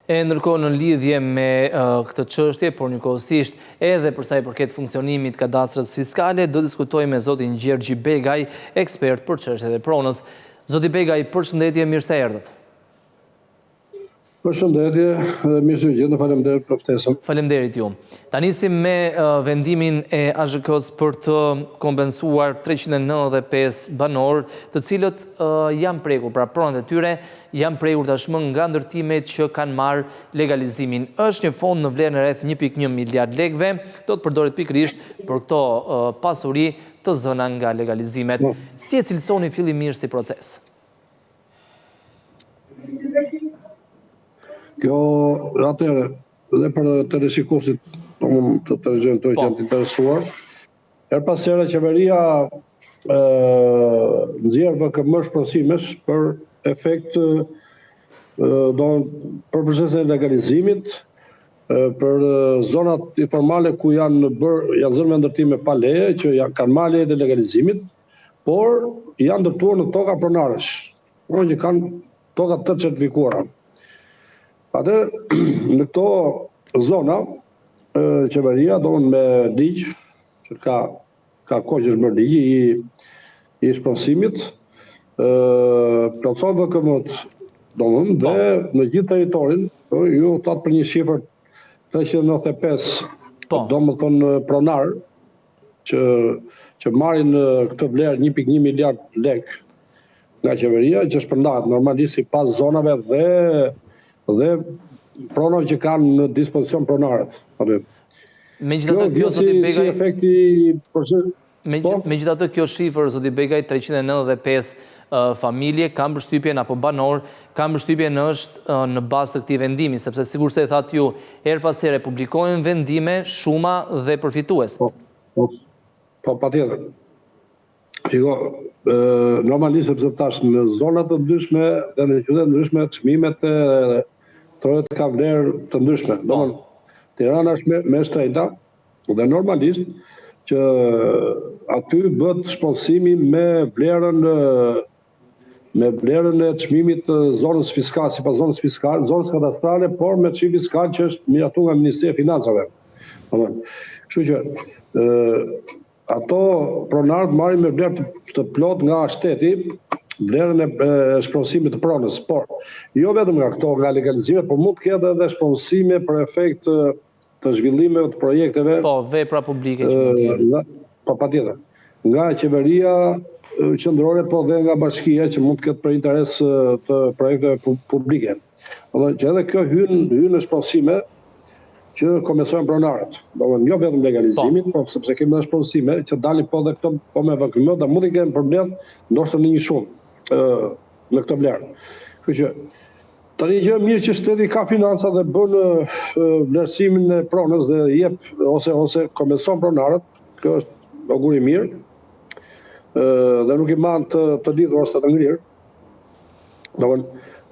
Ndërkohë në lidhje me këtë çështje, por njëkohësisht edhe për sa i përket funksionimit kadastrës fiskale, do diskutojmë me zotin Gjergji Begaj, ekspert për çështjet e pronës. Zoti Begaj, përshëndetje, mirë se erdhët. Përshëndetje, mirë se gjithë, faleminderit për ftesën. Faleminderit ju. Ta nisim me vendimin e AZK-s për të kompensuar 395 banor, të cilët janë prekur, pra pronat e tyre janë prekur tashmë nga ndërtimet që kanë marrë legalizimin. Është një fond në vlerën e rreth 1.1 miliard lekëve, do të përdoret pikërisht për këto pasuri të zëna nga legalizimet. Si e cilësoni fillimisht si proces? Kjo, atëherë, dhe për të rishikusit të të gjënë të janë të interesuar, her pas here qeveria nxjerr VKM shpërsimesh për efekt për procesin e legalizimit, për zonat informale ku janë zënë me ndërtime pa leje, që kanë marrë leje të legalizimit, por janë ndërtuar në toka pronarësh, por që kanë toka të certifikuara. Atë në këto zona, qeveria donë me ligj, që ka kohë që është bërë ligji i shpërsimit, plotëson VKM-t domën dhe në gjithë territorin, ju thot për një shifër 395, domethënë pronar që marrin këtë vlerë 1.1 miliard lek nga qeveria, që shpërndahet normalisht sipas zonave dhe pronave që kanë në dispozicion pronarët. Megjithatë, kjo zoti Begaj, si efekti megjithatë kjo shifër zoti Begaj 395 familje kanë përshtypjen apo banor, kanë përshtypjen është në bazë të këtij vendimi, sepse sikur se e thatë ju, her pas here publikohen vendime, shuma dhe përfitues. Po, patjetër. Shiko, normalisht sepse tash në zonat të ndryshme dhe në qytete të ndryshme çmimet ka vlerë të ndryshme. Domthon, Tirana është me shtrejta dhe normalisht që aty bëhet shponsimi me vlerën e çmimit të zonës fiskale, sipas zonës fiskale, zonës kadastrale, por me çmim fiskal që është miratuar nga Ministria e Financave. Kështu që ato pronarët marrin me vlerë të plot nga shteti vlerën e shponsimit të pronës, por jo vetëm nga këto, nga legalizimet, por mund të ketë edhe shponsime për efekt të zhvillimeve të projekteve. Po, vepra publike që mund të jenë. Po, patjetër. Nga qeveria qendrore, po dhe nga bashkia që mund të ketë për interes të projekteve publike. Që edhe kjo hyn në shponsime që komentojnë pronarët. Jo vetëm legalizimit, po sepse kemi edhe shponsime që dalin po dhe këto po me VKM, dhe mund të kenë problem ndoshta në një shumë në këtë vlerë. Kështu që tani gjë mirë që shteti ka financa dhe bën vlerësimin e pronës dhe jep ose komenson pronarët, kjo është augur i mirë. Dhe nuk i man të lidhur ose të ngrirë.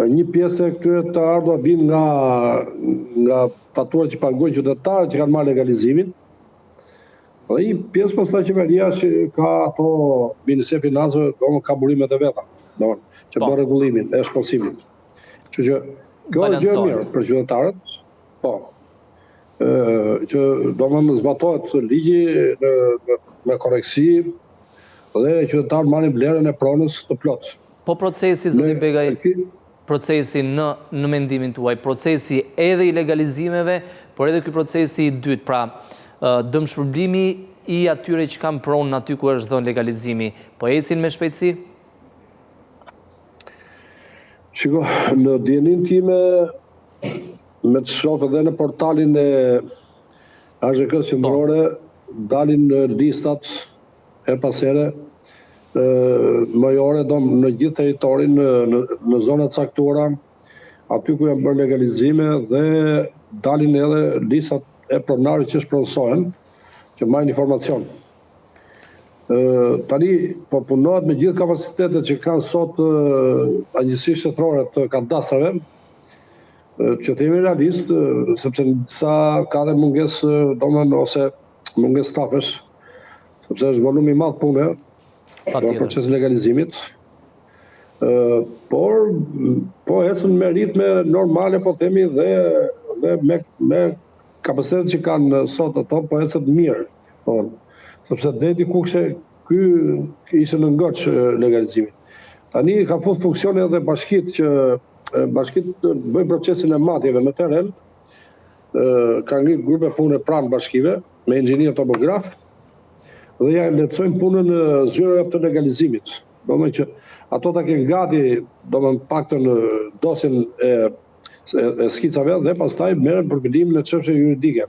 Një pjesë e këtyre të ardhur vijnë nga faturat që pagojnë qytetarët që kanë marrë legalizimin. Dhe një pjesë pastaj qeveria që ka ato Ministria e Financave, ka burimet e veta, që bën rregullimin e shponsimit. Kështu që kjo është gjë e mirë për qytetarët. Po. Që domethënë zbatohet ligji me korreksi dhe qytetarët marrin vlerën e pronës të plotë. Po procesi, zoti Begaj, procesi në mendimin tuaj, procesi edhe i legalizimeve, por edhe ky procesi i dytë, pra dëmshpërblimi i atyre që kanë pronë aty ku është dhënë legalizimi, po ecin me shpejtësi? Shiko, në dijenin time, me të shoh edhe në portalin e AZK-s qendrore, dalin listat her pas here majore në gjithë territorin, në zonat caktuara, aty ku janë bërë legalizime dhe dalin edhe listat e pronarëve që shpronsohen, që marrin informacion. Tani po punohet me gjithë kapacitetet që kanë sot Agjencia Shtetërore të Kadastrave, që të jemi realist, sepse sa ka dhe mungesë, domethënë ose mungesë stafesh, sepse është volum i madh pune në procesin e legalizimit. Por po ecën me ritme normale, po themi, dhe me kapacitetet që kanë sot ato, po ecën mirë. Sepse deti ku ky ishte në ngoç legalizimit. Tani ka futur funksione edhe bashkitë që bëjnë procesin e matjeve në teren, ka ngritur grupe pune pranë bashkive me inxhinier topograf dhe ja lehtësojnë punën e zyrave të legalizimit. Domethënë që ato ta kenë gati, domethënë paktën dosjen e skicave dhe pastaj merren për vendimin e çështjeve juridike.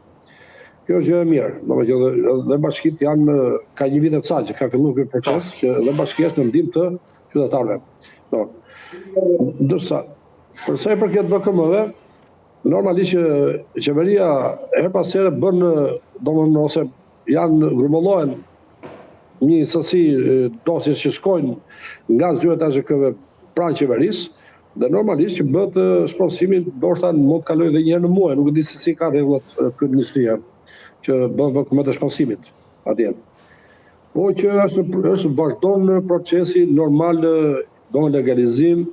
Kjo është gjë e mirë. Domethënë dhe bashkitë janë ka një vit e ca që ka filluar ky proces që dhe bashkia në ndihmë të qytetarëve. Ndërsa për sa i përket BKM-ve, normalisht që qeveria her pas here bën domethënë ose janë grumbullohen një sasi dosje që shkojnë nga zyrat e AZK-ve pranë qeverisë dhe normalisht që bëhet shpronësimi ndoshta mund të kalojë edhe një herë në muaj, nuk e di se si ka rregullat kryeministria që bën VKM të shpronësimit atje. Po që është vazhdon procesi normal do legalizim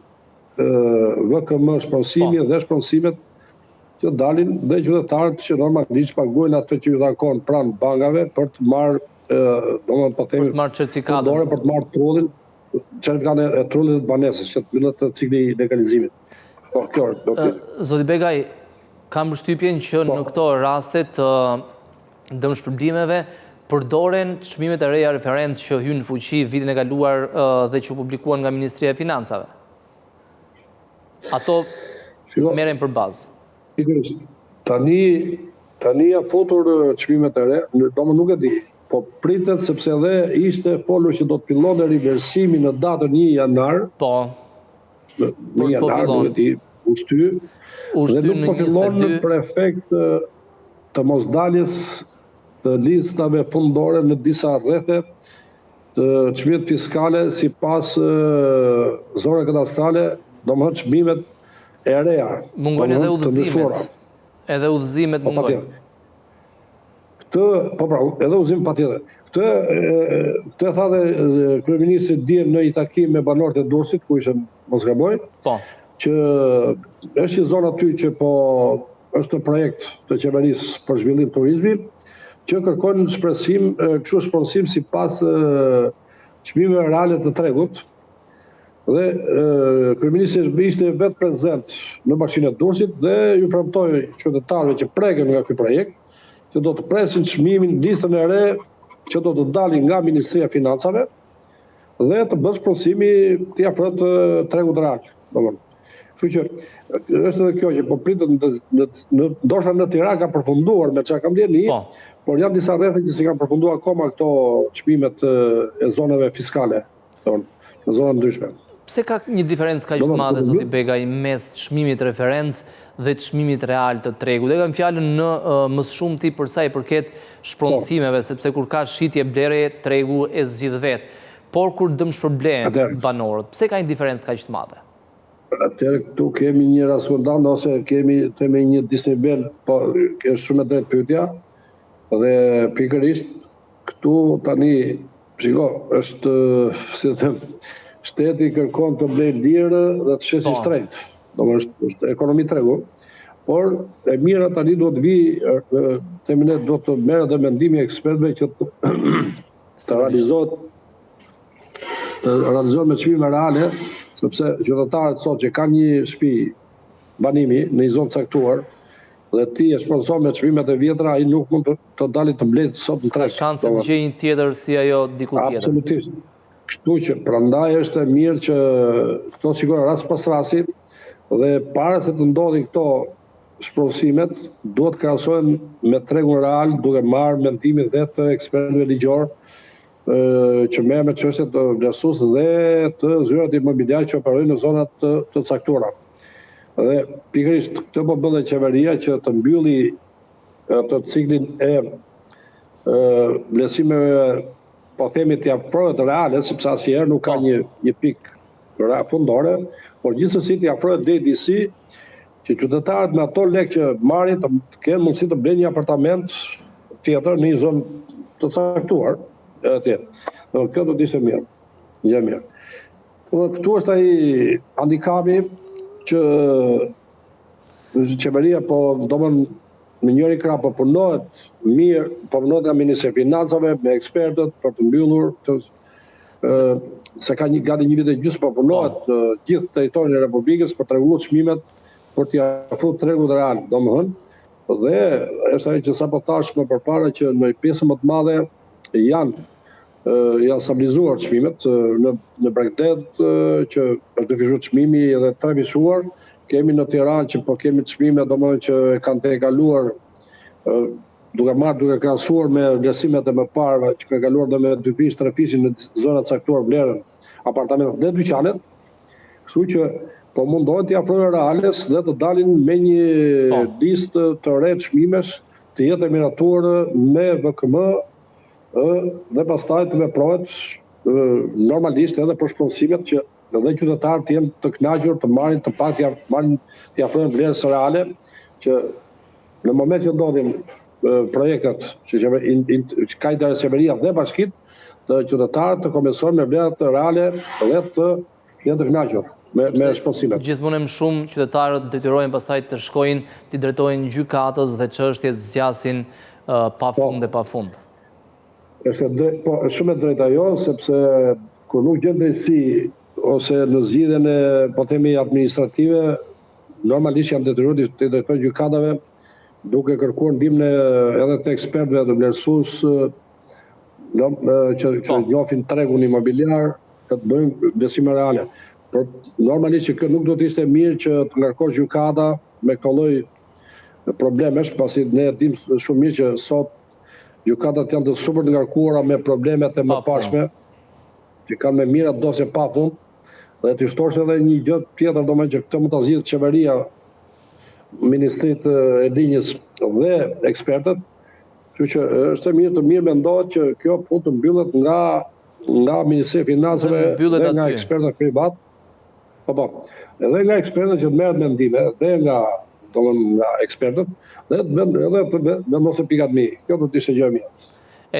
VKM shpronësimi dhe shpronësimet që dalin dhe qytetarët që normalisht pagojnë atë që ju takon pranë bankave për të marrë për të marrë certifikatën. Për të marrë trullin, certifikatën e trullit të banesës, që të mbillet të cikli i legalizimit. Zoti Begaj, kam përshtypjen që në këto raste të dëmshpërblimeve përdoren çmimet e reja referencë që hynë në fuqi vitin e kaluar dhe që publikuan nga Ministria e Financave. Ato merren për bazë. Tani ja futur çmimet e re, domethënë nuk e di. Po pritet sepse edhe ishte folur që do të fillonte riversimi në datën 1 janar. Po. Në janar do të ushty. Dhe do të fillon për efekt të mosdaljes të listave fundore në disa rrethe të çmimeve fiskale sipas zonave kadastrale, domethënë çmimet e reja. Mungojnë edhe udhëzimet. Edhe udhëzimet mungojnë. Po pra, edhe udhëzim patjetër. Këtë tha dhe kryeministri dje në një takim me banorët e Durrësit, ku ishte mos gaboj, që është një zonë aty që po është një projekt të qeverisë për zhvillim turizmi, që kërkon shpresim, kështu shpronësim sipas çmimeve reale të tregut. Dhe kryeministri ishte vetë prezent në bashkinë e Durrësit dhe ju premtoi qytetarëve që preken nga ky projekt që do të presin çmimin listën e re që do të dalin nga Ministria e Financave dhe të bësh shpronësimi të afrohet tregut real. Kështu që është edhe kjo që po pritet ndoshta në Tiranë ka përfunduar me çka kam ndjeni, por janë disa rrethe që s'kan përfunduar akoma këto çmimet e zonave fiskale, në zona ndryshme. Pse ka një diferencë kaq të madhe, zoti Begaj, mes çmimit referencë dhe çmimit real të tregut? Dhe kam fjalën në më shumti për sa i përket shpronësimeve, sepse kur ka shitje blerje, tregu e zgjidh vetë. Por kur dëmshpërblen banorët, pse ka një diferencë kaq të madhe? Atëherë këtu kemi një raskundant ose kemi një disnivel, po është shumë e drejtë pyetja. Dhe pikërisht këtu tani, shiko, është si të them, shteti kërkon të blejë lirë dhe të shesi shtrejt. Është ekonomi tregu. Por e mira tani do të vi, do të merë dhe mendimi ekspertëve që të realizohet me çmime reale, sepse qytetarët sot që kanë një shtëpi banimi në një zonë caktuar dhe ti e shpronson me çmimet e vjetra, ai nuk mund të dalit të blejë sot në treg. Ka shanse të gjejë një tjetër si ajo diku tjetër. Absolutisht. Kështu që prandaj është e mirë që këto shikojnë rast pas rasti dhe para se të ndodhin këto shpronësimet, duhet krahasohen me tregun real, duke marrë mendimin dhe të ekspertëve ligjor që merren me çështjet të vlerësues dhe të zyrat imobiliare që operojnë në zonat të caktuara. Dhe pikërisht këtë po bën qeveria që të mbylli atë ciklin e vlerësimeve, po themi të afrohet reale, sepse asnjëherë nuk ka një pikë fundore, por gjithsesi të afrohet deri disi që qytetarët me ato lekë që marrin të kenë mundësi të blejnë një apartament tjetër në një zonë të caktuar atje. Kjo do të ishte mirë. Gjë mirë. Këtu është ai handikapi që qeveria në njëri krah po punohet mirë, po punohet nga Ministri i Financave me ekspertët për të mbyllur se ka gati një vit e gjysmë po punohet gjithë territorin e Republikës për të rregulluar çmimet për t'i afruar tregut real, domethënë. Dhe është ajo që sapo thash më përpara që në pjesën më të madhe janë stabilizuar çmimet në Bregdet që është dyfishuar çmimi edhe trefishuar. Kemi në Tiranë që po kemi çmime domethënë që kanë tejkaluar duke krahasuar me vlerësimet e mëparëve që kanë kaluar dhe me dyfish, trefisin në zonat caktuar vlerën apartamentet dhe dyqanet. Kështu që po mundohen t'i afrojnë reales dhe të dalin me një listë të re çmimesh të jetë e miratuar me VKM dhe pastaj të veprohet normalisht edhe për shpronësimet që edhe qytetarët të jenë të kënaqur të marrin të pak t'i afrojnë vlerës reale që në moment që ndodhin projektet që ka interes qeveria dhe bashkitë, të qytetarët të kompensohen me vlerat reale dhe të jenë të kënaqur me shpronësimet. Gjithmonë më shumë qytetarët detyrohen pastaj të shkojnë, të drejtojnë gjykatës dhe çështjet zgjasin pafund dhe pafund. Është shumë e drejtë ajo, sepse kur nuk gjen drejtësi ose në zgjidhjen e po themi administrative, normalisht janë detyruar të drejtojnë gjykatave duke kërkuar ndihmën edhe të ekspertëve të vlerësues që njohin tregun imobiliar, të bëjnë vlerësime reale. Por normalisht që kjo nuk do të ishte mirë që të ngarkosh gjykata me këtë lloj problemesh, pasi ne dimë shumë mirë që sot gjykatat janë të super të ngarkuara me problemet e mëparshme, që kanë me mira dosje pafund, dhe të shtosh edhe një gjë tjetër, domethënë që këtë mund ta zgjidhë qeveria, Ministritë e Linjës dhe ekspertët. Kështu që është mirë mendohet që kjo punë të mbyllet nga Ministria e Financave dhe nga ekspertët privat. Edhe nga ekspertët që merret mendime dhe nga ekspertët dhe vendosën pikat mi. Kjo do të ishte gjë e mirë.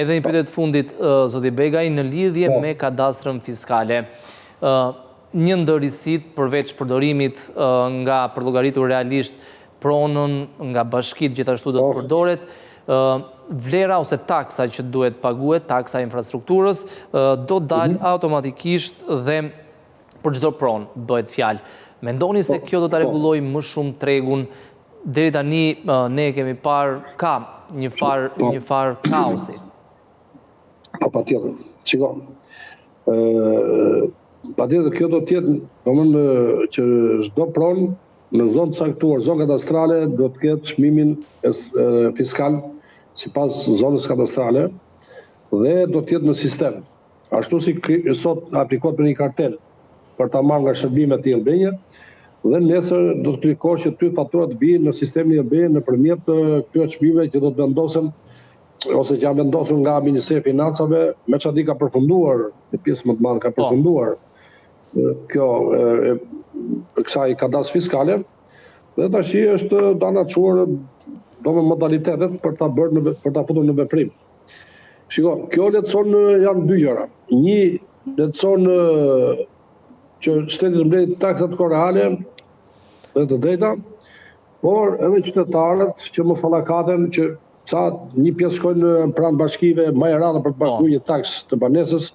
Edhe një pyetje të fundit, zoti Begaj, në lidhje me kadastrën fiskale. Një ndër risit përveç përdorimit nga përllogaritur realisht pronën nga bashkitë gjithashtu do të përdoret, vlera ose taksa që duhet paguhet, taksa infrastrukturës, do dalë automatikisht dhe për çdo pronë bëhet fjalë. Mendoni se kjo do ta rregullojë më shumë tregun? Deri tani ne kemi parë ka një far kaosi. Patjetër. Shiko. Patjetër kjo do të jetë, domethënë që çdo pronë në zonë caktuar, zonë kadastrale, do të ketë çmimin fiskal sipas zonës kadastrale dhe do të jetë në sistem. Ashtu si sot aplikohet për një kartel për ta marrë nga shërbimet e ILB-ja, dhe nesër do të klikosh që ty faturat vijnë në sistemin e ILB nëpërmjet këtyre çmimeve që do të vendosen ose që janë vendosur nga Ministria e Financave, me çadi ka përfunduar në pjesë më të madhe ka përfunduar kjo kësaj kadastri fiskale, dhe tash është dana çuar domethënë modalitetet për ta futur në veprim. Shiko, kjo lehtëson janë dy gjëra. Një lehtëson që shteti të mbledh taksat korale dhe të drejta, por edhe qytetarët që mos fallakaten që një pjesë shkojnë pranë bashkive më e radhë për të paguar një taksë të banesës,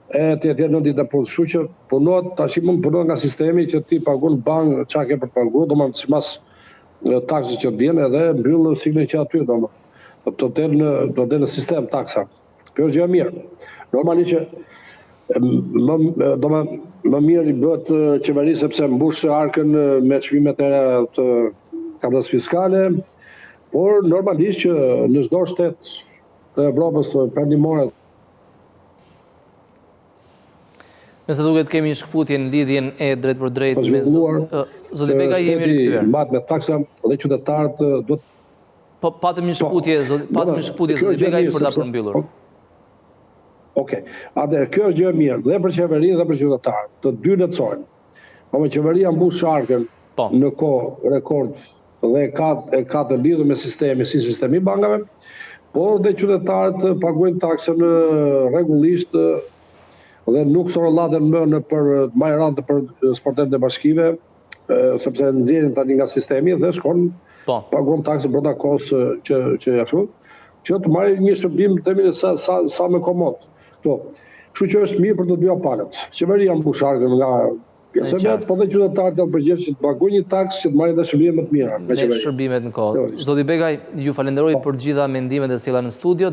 tjetër në ditë punë. Kështu që tash mund punohet nga sistemi që ti paguon bank çka ke për të paguar, domethënë sipas taksës që vjen edhe mbyll siklin që aty domethënë. Do të del në sistem taksa. Kjo është gjë e mirë. Normalisht që më mirë i bëhet qeverisë sepse mbush arkën me çmimet e të kadastrës fiskale, por normalisht që në çdo shtet të Evropës perëndimore. Nëse duket kemi një shkputje në lidhjen e drejt për drejt me zoti Begaj, jemi rikthyer. Mbat me taksa dhe qytetarët do të patëm një shkputje zoti Begaj për ta përmbyllur. Okej. Atëherë kjo është gjë e mirë dhe për qeverinë dhe për qytetarët. Të dy lehtësojnë. Po qeveria mbush arkën në kohë rekord dhe ka të lidhur me sistemi, si sistemi i bankave, por dhe qytetarët paguajnë taksën rregullisht dhe nuk sorëllaten më për majrante për sportentët e bashkive, sepse nxjerrin tani nga sistemi dhe shkon paguon taksë brenda kohës që ashtu, që të marrë një shërbim themi sa më komod. Kështu që është mirë për të dy palët. Qeveria mbusharkën nga pjesëmet, po dhe qytetarët janë përgjegjës që të paguajnë një taksë që të marrin dhe shërbime më të mira. Shërbimet në kohë. Zoti Begaj, ju falenderoj për gjitha mendimet e sjella në studio.